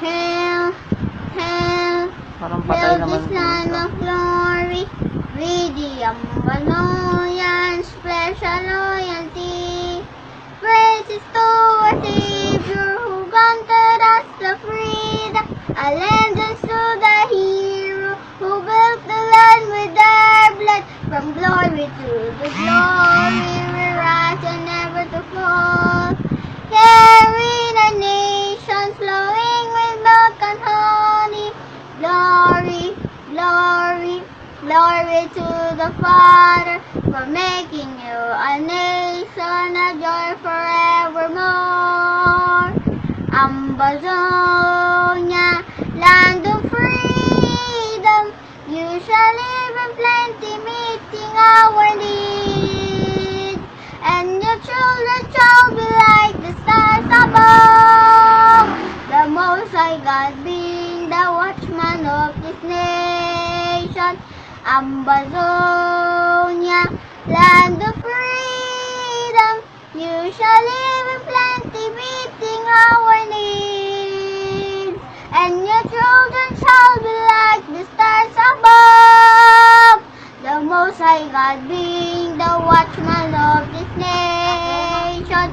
Hail, hail, Parang patay hail naman this land ito. of glory. Radium Valorian, special loyalty. Praises to our Savior who granted us the freedom. Allegiance to the hero who built the land with their blood. From glory to the glory, we rise and never to fall. Carrying the nations, flowing with milk and honey. Glory, glory, glory to the Father for making you a nation of joy forevermore. Ambazonia, land of freedom, you shall live in plenty, meeting our needs. And your children shall be like the stars above. The Most High God being the watchman of this nation. Ambazonia, land of freedom, you shall live in plenty, meeting our needs. And your children shall be like the stars above. The Most High God being the watchman of this nation.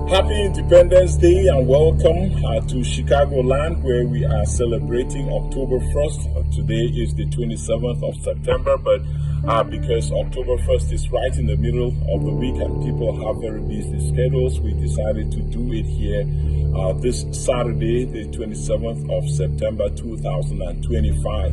Happy Independence Day and welcome to Chicagoland, where we are celebrating October 1st. Today is the 27th of September, but because October 1st is right in the middle of the week and people have very busy schedules, we decided to do it here this Saturday, the 27th of September 2025.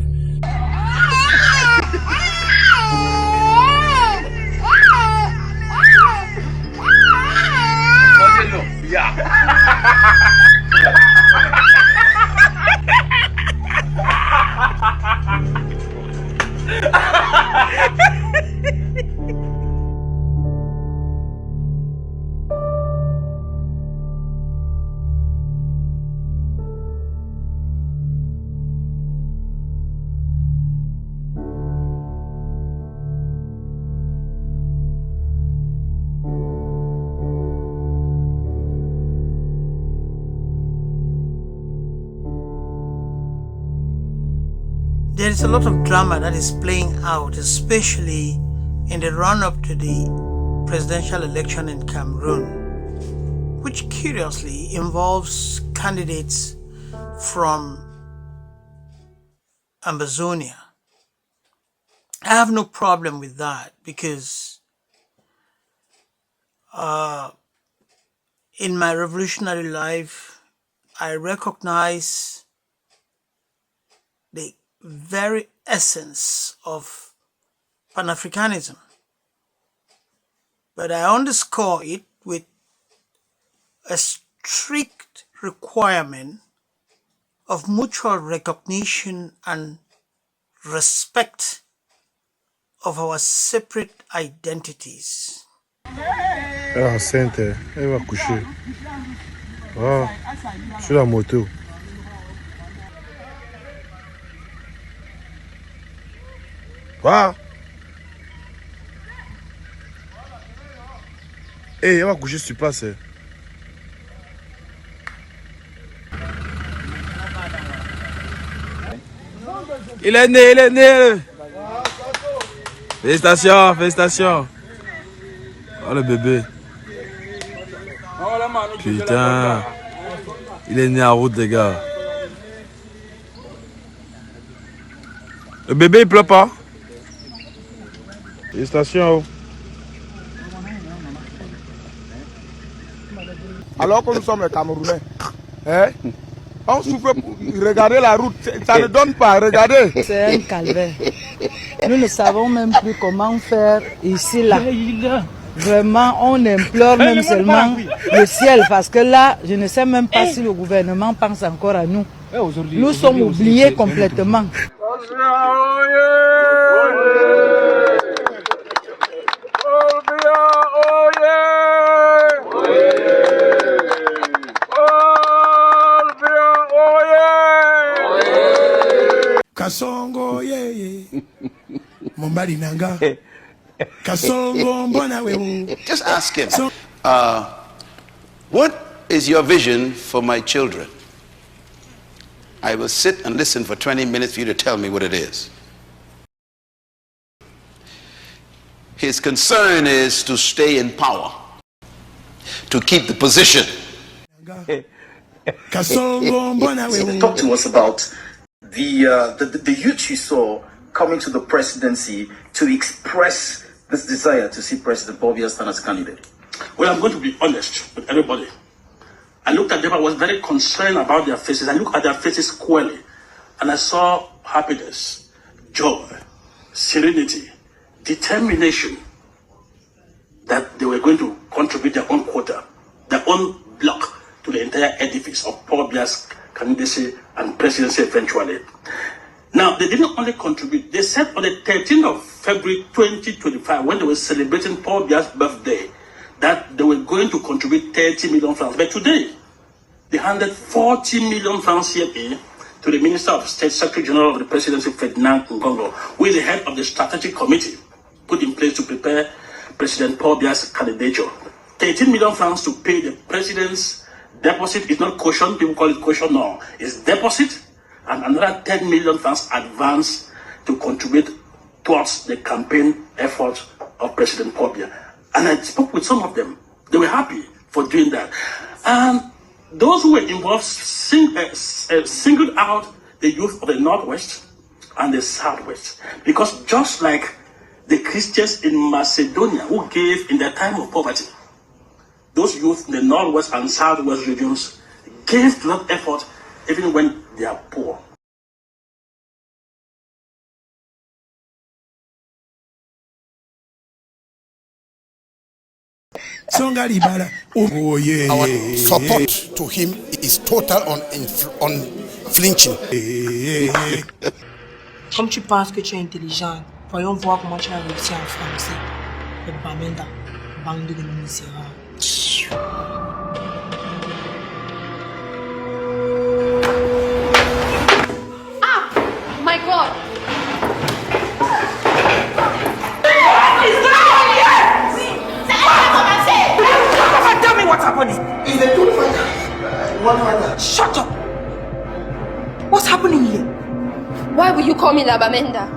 There is a lot of drama that is playing out, especially in the run-up to the presidential election in Cameroon, which curiously involves candidates from Amazonia. I have no problem with that because in my revolutionary life, I recognize the very essence of Pan-Africanism. But I underscore it with a strict requirement of mutual recognition and respect of our separate identities. Elle est enceinte, elle va coucher. Ah, sur la moto. Ah. Hey, elle va coucher sur place. Il est né, il est né. Félicitations, félicitations. Oh le bébé. Putain. Il est né en route, les gars. Le bébé, il pleure pas. Félicitations. Alors que nous sommes les Camerounais, hein? On souffre pour regarder la route, ça ne donne pas, regardez. C'est un calvaire. Nous ne savons même plus comment faire ici, là. Vraiment, on implore même seulement le ciel, parce que là, je ne sais même pas si le gouvernement pense encore à nous. Nous sommes oubliés complètement. Kasongo ye Mombali nanga Kasongo mbona wewe. Just ask him, what is your vision for my children? I will sit and listen for 20 minutes for you to tell me what it is. His concern is to stay in power, to keep the position. Talk to us about the youth you saw coming to the presidency to express this desire to see President Paul Biya stand as candidate. Well, I'm going to be honest with everybody. I looked at them, I was very concerned about their faces. I looked at their faces squarely, and I saw happiness, joy, serenity, determination that they were going to contribute their own quota, their own block to the entire edifice of Paul Biya's candidacy and presidency eventually. Now, they didn't only contribute, they said on the 13th of February 2025, when they were celebrating Paul Biya's birthday, that they were going to contribute 30 million francs. But today, they handed 40 million francs CFA to the Minister of State, Secretary General of the Presidency, Ferdinand Ngongo, who is the head of the strategic committee put in place to prepare President Paul Biya's candidature. 13 million francs to pay the president's deposit. It's not caution, people call it caution, no. It's deposit, and another 10 million francs advance to contribute towards the campaign effort of President Paul Biya. And I spoke with some of them. They were happy for doing that. And those who were involved singled out the youth of the Northwest and the Southwest. Because just like the Christians in Macedonia who gave in their time of poverty, those youth in the Northwest and Southwest regions gave to that effort even when they are poor. Our support to him is total unflinching. Comme tu penses que tu es intelligent, voyons voir comment tu as réussi en français. Le Bamenda, bande de misérables. Ah! My God! Tell me what's happening. Is the two fighter? One fighter. Shut up. What's happening here? Why will you call me Labamenda?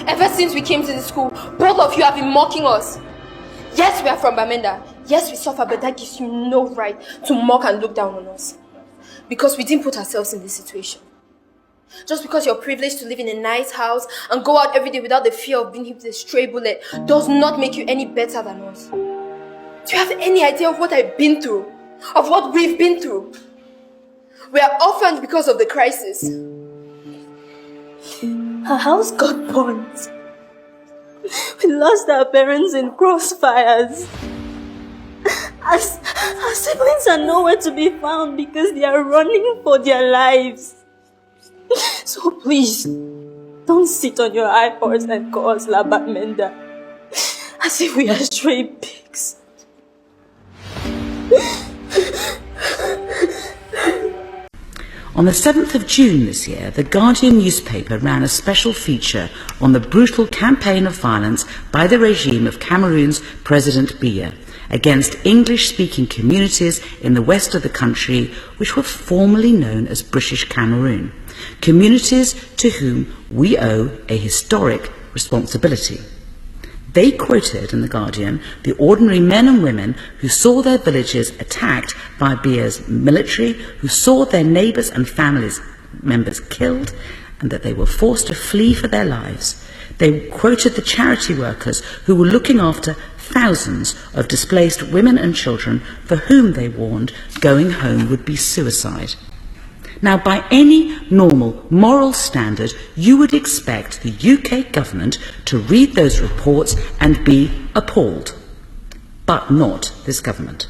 Ever since we came to the school, both of you have been mocking us. Yes, we are from Bamenda. Yes, we suffer, but that gives you no right to mock and look down on us. Because we didn't put ourselves in this situation. Just because you're privileged to live in a nice house and go out every day without the fear of being hit with a stray bullet does not make you any better than us. Do you have any idea of what I've been through? Of what we've been through? We are orphaned because of the crisis. Our house got burnt. We lost our parents in crossfires. Our siblings are nowhere to be found because they are running for their lives. So please, don't sit on your high horse and call us Labamenda as if we are stray pigs. On the 7th of June this year, The Guardian newspaper ran a special feature on the brutal campaign of violence by the regime of Cameroon's President Biya against English-speaking communities in the west of the country, which were formerly known as British Cameroon, communities to whom we owe a historic responsibility. They quoted in The Guardian the ordinary men and women who saw their villages attacked by Biya's military, who saw their neighbours and families members killed, and that they were forced to flee for their lives. They quoted the charity workers who were looking after thousands of displaced women and children for whom they warned going home would be suicide. Now, by any normal moral standard, you would expect the UK government to read those reports and be appalled. But not this government.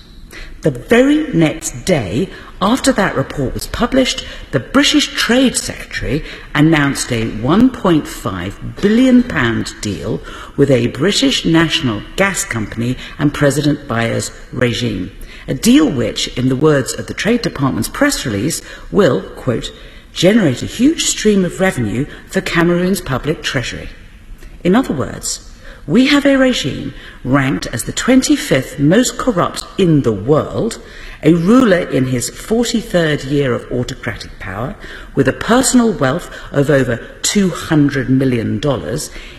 The very next day after that report was published, the British Trade Secretary announced a £1.5 billion deal with a British national gas company and President Biya's regime. A deal which, in the words of the Trade Department's press release, will, quote, generate a huge stream of revenue for Cameroon's public treasury. In other words, we have a regime ranked as the 25th most corrupt in the world, A ruler in his 43rd year of autocratic power, with a personal wealth of over $200 million,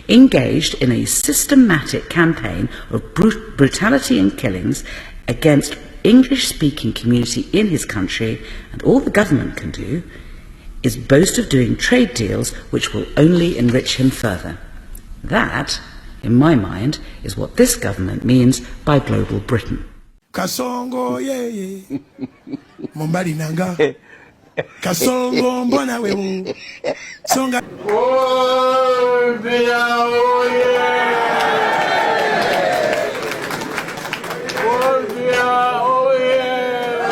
engaged in a systematic campaign of brutality and killings against English-speaking community in his country, and all the government can do is boast of doing trade deals which will only enrich him further. That, in my mind, is what this government means by global Britain. Kasongo ye Mombali nanga Kasongo mbona wewe Songa Oh bia oh yeah Oh bia oh yeah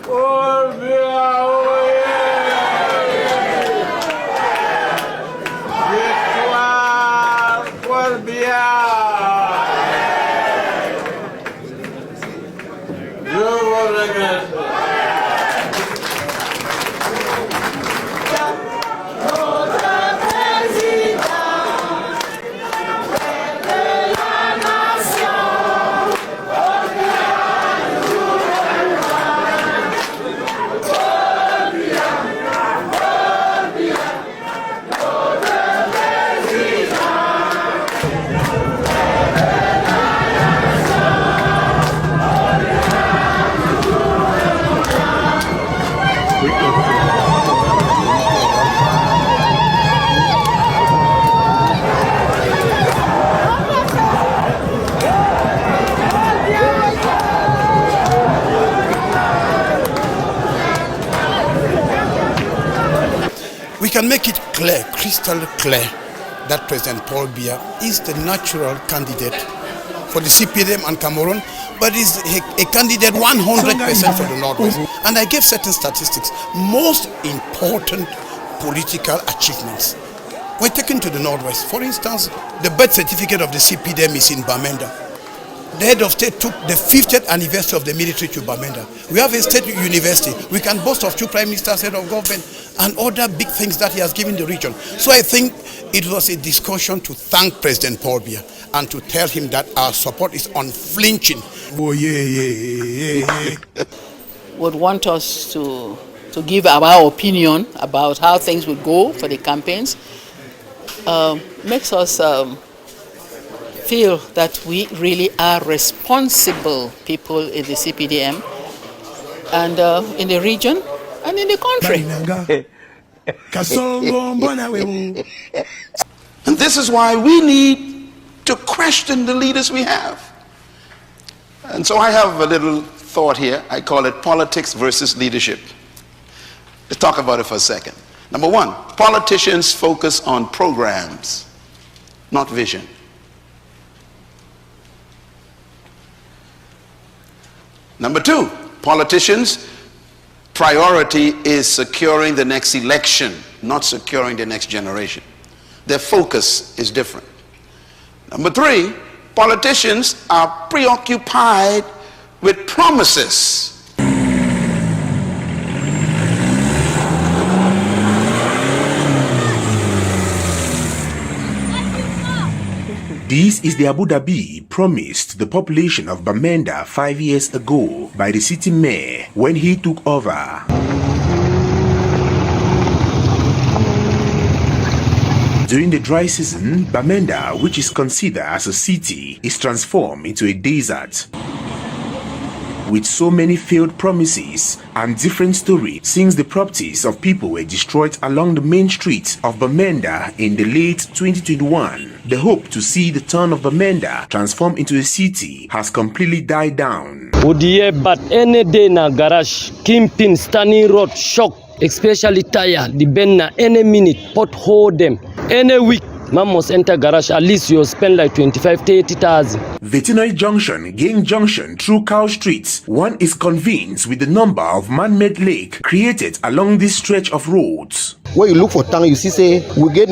Oh bia oh yeah Victoire bia We can make it clear, crystal clear, that President Paul Biya is the natural candidate for the CPDM and Cameroon, but is a candidate 100% for the Northwest. And I gave certain statistics. Most important political achievements were taken to the Northwest. For instance, the birth certificate of the CPDM is in Bamenda. The head of state took the 50th anniversary of the military to Bamenda. We have a state university. We can boast of 2 prime ministers, head of government, and other big things that he has given the region. So I think it was a discussion to thank President Paul Biya and to tell him that our support is unflinching. Oh, yeah. Would want us to give our opinion about how things would go for the campaigns. Makes us feel that we really are responsible people in the CPDM and in the region and in the country. And this is why we need to question the leaders we have. And so I have a little thought here. I call it politics versus leadership. Let's talk about it for a second. Number one, politicians focus on programs, not vision. Number two, politicians' priority is securing the next election, not securing the next generation. Their focus is different. Number three, politicians are preoccupied with promises. This is the Abu Dhabi promised to the population of Bamenda 5 years ago by the city mayor when he took over. During the dry season, Bamenda, which is considered as a city, is transformed into a desert. With so many failed promises and different stories since the properties of people were destroyed along the main streets of Bamenda in the late 2021, the hope to see the town of Bamenda transform into a city has completely died down. But any day na garage, Kimpin, Standing Road, shock, especially tire, the bend any minute, pothole them, any week. Man must enter garage, at least you'll spend like 25,000-30,000. Veterinary Junction, Gang Junction through Cow Street, one is convinced with the number of man-made lake created along this stretch of roads. When you look for town, you see say we get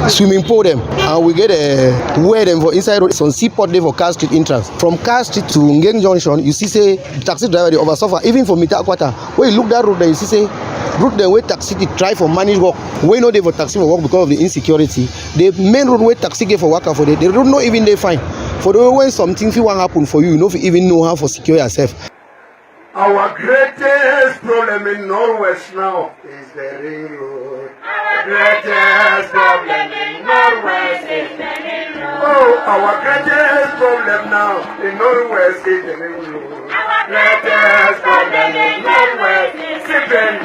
swimming pool them and we get wear them for inside road. Some seaport there for Car Street entrance. From Car Street to Gang Junction, you see say taxi driver they over suffer. Even for Mita Aquata, when you look that road there, you see say route the way taxi they try for manage work. We know they for taxi for work because of the insecurity. The main road where taxi get for work for they don't know even they fine. For the when something fit wan happen for you, you no fit even know how to secure yourself. Our greatest problem in Northwest now is the ring road. Greatest problem in Northwest is the ring road. Oh, our greatest problem now in Northwest is the ring road. Greatest problem in Northwest is shipping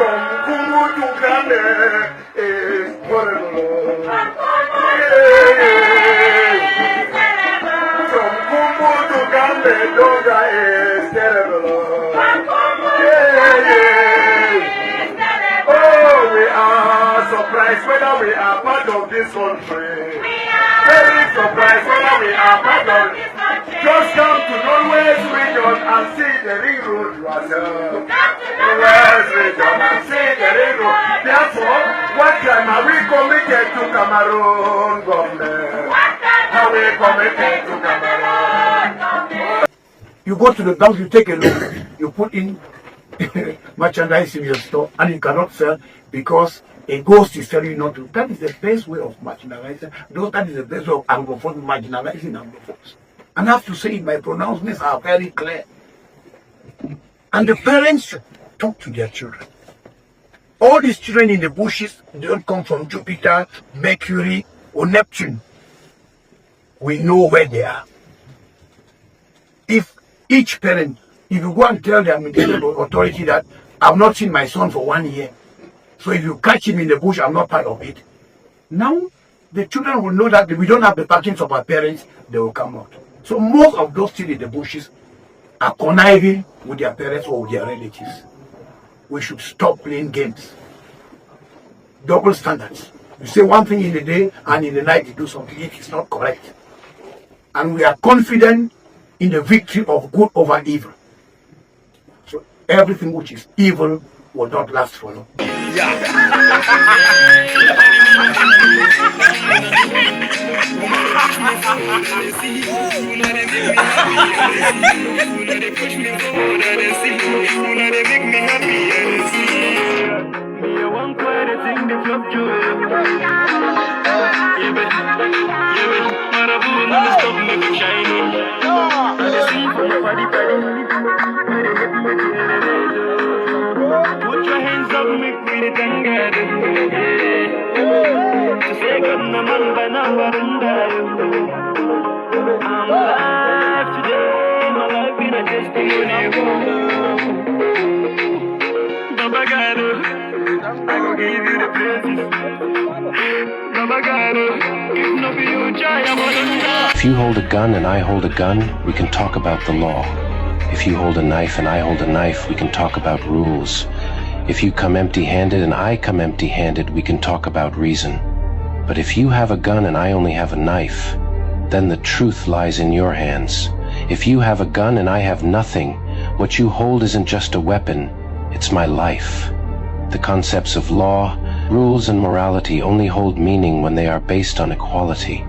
from Kumu to Grande is horrible. From Kumu to Grande, Doga is terrible. Oh, we are surprised whether we are part of this country. Very surprised whether we are part of this country. Just come to Northwest region and see the ring road yourself. Northwest region and see the ring road. Therefore, what crime are we committed to Cameroon government? Are we committed to Cameroon government? You go to the bank, you take a loan, you put in merchandise in your store, and you cannot sell because a ghost is telling you not to. That is the best way of marginalizing. That is the best way of Anglophone marginalizing Anglophones. And I have to say, my pronouncements are very clear. And the parents should talk to their children. All these children in the bushes don't come from Jupiter, Mercury, or Neptune. We know where they are. If each parent, if you go and tell the administrative authority that I've not seen my son for 1 year, so if you catch him in the bush, I'm not part of it. Now, the children will know that we don't have the backings of our parents, they will come out. So most of those still in the bushes are conniving with their parents or with their relatives. We should stop playing games. Double standards. You say one thing in the day and in the night you do something. It is not correct. And we are confident in the victory of good over evil. So everything which is evil will not last for long. Put your hands up, make me the tanga. To say come the man by now, I'm alive today, my life in a testimony. Baba God, I will give you the praises. Baba God, if not for you, Jai, I'm on. If you hold a gun and I hold a gun, we can talk about the law. If you hold a knife and I hold a knife, we can talk about rules. If you come empty-handed and I come empty-handed, we can talk about reason. But if you have a gun and I only have a knife, then the truth lies in your hands. If you have a gun and I have nothing, what you hold isn't just a weapon, it's my life. The concepts of law, rules, and morality only hold meaning when they are based on equality.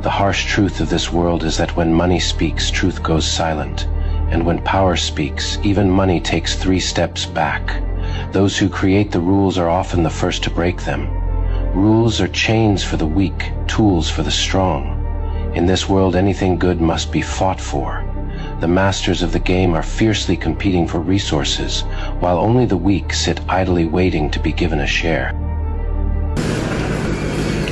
The harsh truth of this world is that when money speaks, truth goes silent. And when power speaks, even money takes 3 steps back. Those who create the rules are often the first to break them. Rules are chains for the weak, tools for the strong. In this world, anything good must be fought for. The masters of the game are fiercely competing for resources, while only the weak sit idly waiting to be given a share.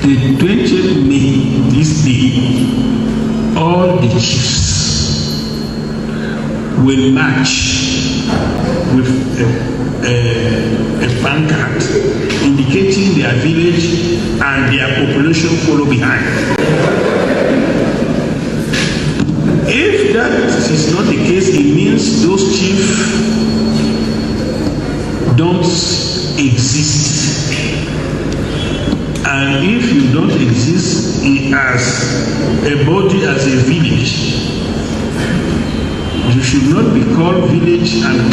The 20th May, this day, all the chiefs will march with a pancart indicating their village and their population follow behind. If that is not the case, it means those chiefs don't exist. And if you don't exist as a body, as a village, you should not be called village and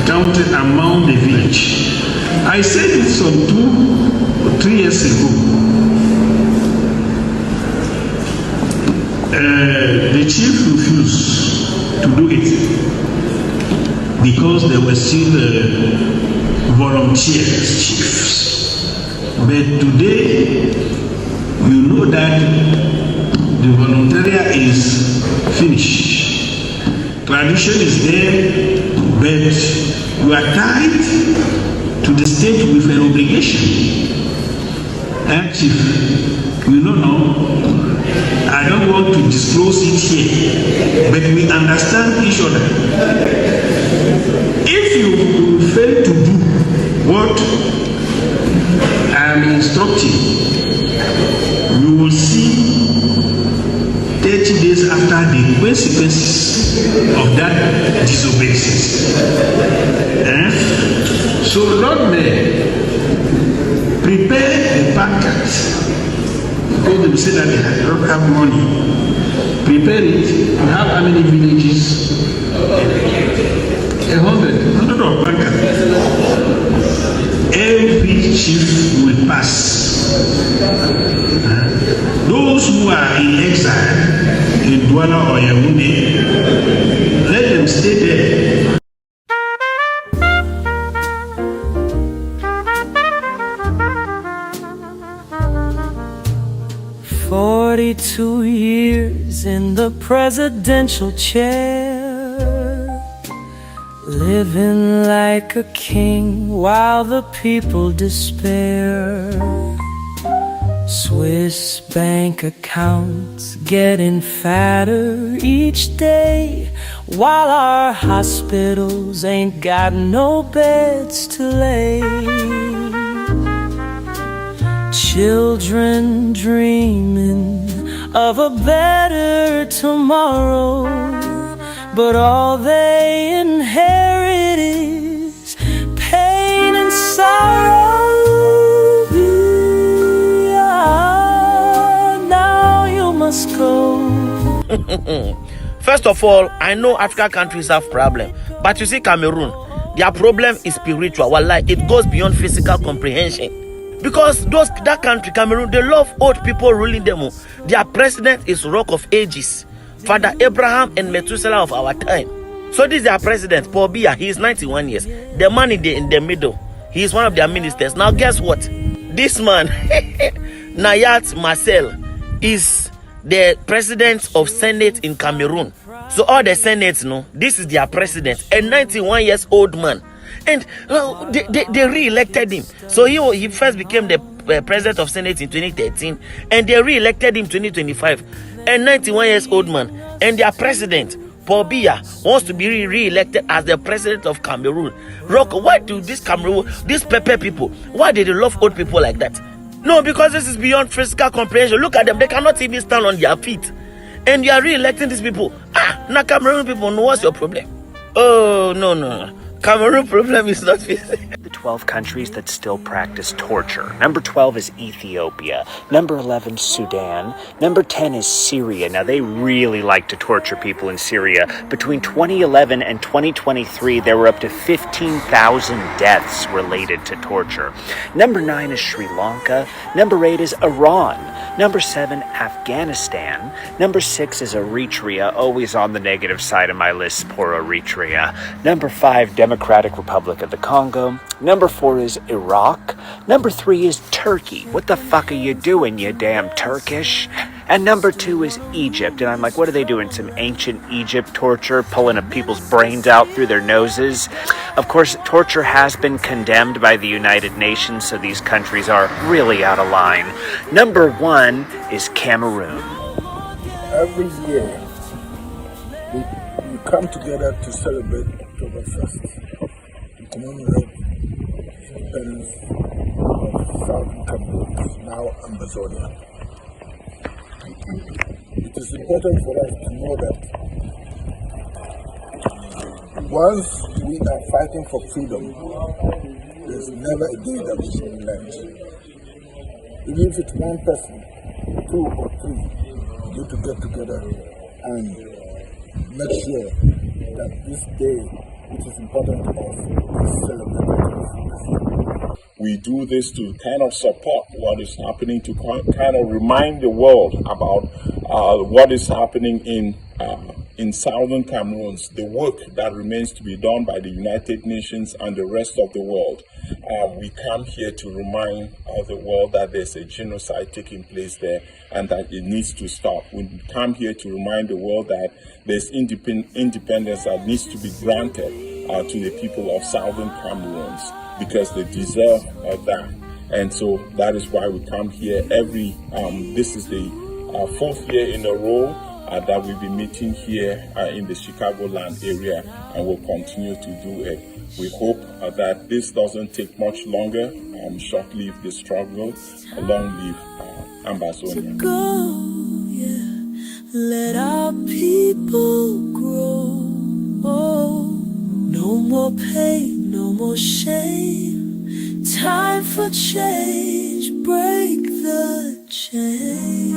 counted among the village. I said it some 2 or 3 years ago. The chief refused to do it because there were still volunteers chiefs. But today, you know that the volontariat is finished. Tradition is there, but you are tied to the state with an obligation. And Chief, you don't know, I don't want to disclose it here, but we understand each other. If you fail to do what I am instructing, you will see 30 days after the consequences of that disobedience. So Lord Mayor, prepare the packets. Because they say that they don't have money. Prepare it. You have how many villages? 100 of packets. Every chief will pass. Those who are in exile in Douala or Yaoundé, let them stay there. 42 years in the presidential chair, living like a king while the people despair. Swiss bank accounts getting fatter each day, while our hospitals ain't got no beds to lay. Children dreaming of a better tomorrow, but all they inherit is pain and sorrow. Now you must go. First of all, I know African countries have problems, but you see Cameroon, their problem is spiritual. Wallah, it goes beyond physical comprehension. Because that country, Cameroon, they love old people ruling them. Their president is Rock of Ages, Father Abraham and Methuselah of our time. So this is their president, Paul Biya. He is 91 years. The man in the middle, he is one of their ministers. Now guess what? This man, Nayat Marcel, is the president of Senate in Cameroon. So all the Senates know this is their president, a 91 years old man. And they re-elected him. So he first became the president of Senate in 2013, and they re-elected him in 2025. A 91 years old man, and their president, Paul Biya, wants to be re-elected as the president of Cameroon. Rock, why do these Pepe people, why do they love old people like that? No, because this is beyond physical comprehension. Look at them, they cannot even stand on their feet. And you are re-electing these people. Now Cameroon people know what's your problem. Oh, no. Cameroon problem is not physical. The 12 countries that still practice torture. Number 12 is Ethiopia. Number 11, Sudan. Number 10 is Syria. Now, they really like to torture people in Syria. Between 2011 and 2023, there were up to 15,000 deaths related to torture. Number 9 is Sri Lanka. Number 8 is Iran. Number 7, Afghanistan. Number 6 is Eritrea, always on the negative side of my list, poor Eritrea. Number 5, Democratic Republic of the Congo. Number 4 is Iraq. Number 3 is Turkey. What the fuck are you doing, you damn Turkish? And number 2 is Egypt. And I'm like, what are they doing? Some ancient Egypt torture, pulling up people's brains out through their noses? Of course, torture has been condemned by the United Nations, so these countries are really out of line. Number 1 is Cameroon. Every year, we come together to celebrate October 1st, to commemorate the independence of Southern Cameroon, now Ambazonia. It is important for us to know that once we are fighting for freedom, there's never a day that we should relent. Even if it's one person, 2 or 3, we need to get together and make sure that this day, which is important to us, is celebrated. We do this to kind of support what is happening, to kind of remind the world about what is happening in in southern Cameroon, the work that remains to be done by the United Nations and the rest of the world. We come here to remind the world that there's a genocide taking place there and that it needs to stop. We come here to remind the world that there's independence that needs to be granted to the people of southern Cameroon because they deserve that. And so that is why we come here this is the 4th year in a row that we'll be meeting here in the Chicagoland area, and we'll continue to do it. We hope that this doesn't take much longer. Short live the struggle, long live Ambazonia. Go, yeah. Let our people grow. Oh, no more pain, no more shame. Time for change, break the chain.